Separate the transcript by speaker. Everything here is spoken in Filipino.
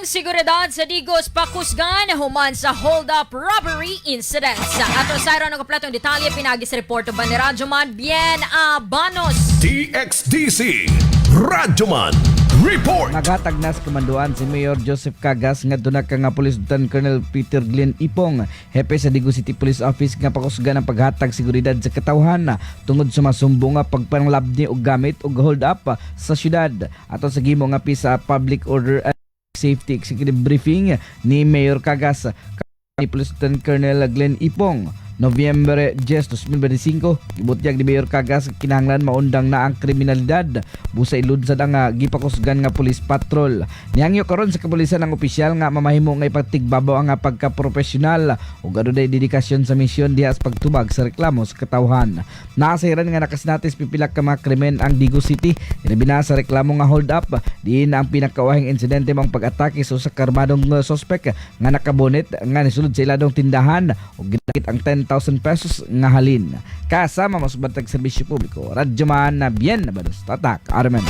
Speaker 1: Seguridad sa Digos Pakusgan human sa hold-up robbery incidents. Ato sa araw ng kompletong detalye pinagis reporto ba ni Radyoman Bien Abanos.
Speaker 2: TXDC Radyoman Report.
Speaker 3: Nagatag na sa kamanduan si Mayor Joseph Cagas nga doon nga Police Lieutenant Colonel Peter Glenn Ipong, hepe sa Digos City Police Office nga pakusgan ang paghatag seguridad sa katawhan tungod sa masumbong nga pagpanglabni og gamit og hold up sa syudad. Ato sa gimo nga pisa public order and safety executive briefing ni Mayor Cagas ni Police Lieutenant Colonel Glenn Ipong Nobyembre 10, 2025, gibutyag ni Mayor Cagas kinahanglan maundang na ang kriminalidad busa ilunsad ang gipakusgan nga police patrol. Nihangyo karon sa kapulisan ang opisyal nga mamahimo nga ipagtigbabaw ang pagka-profesional ug adunay dedikasyon sa misyon diha sa pagtubag sa reklamo sa katawhan. Naasahiran nga nakasinatis pipila ka mga krimen ang Digos City inabina sa reklamo nga hold up diin ang pinakawahing insidente mang pag-atake sa usa ka armadong suspect nga nakabonet nga nisulod sa iladong tindahan ug ginakit ang 10,000 pesos nga halin. Kasama mas batag serbisyo publiko. Radyoman na Bien Abanos. Tatak Armen.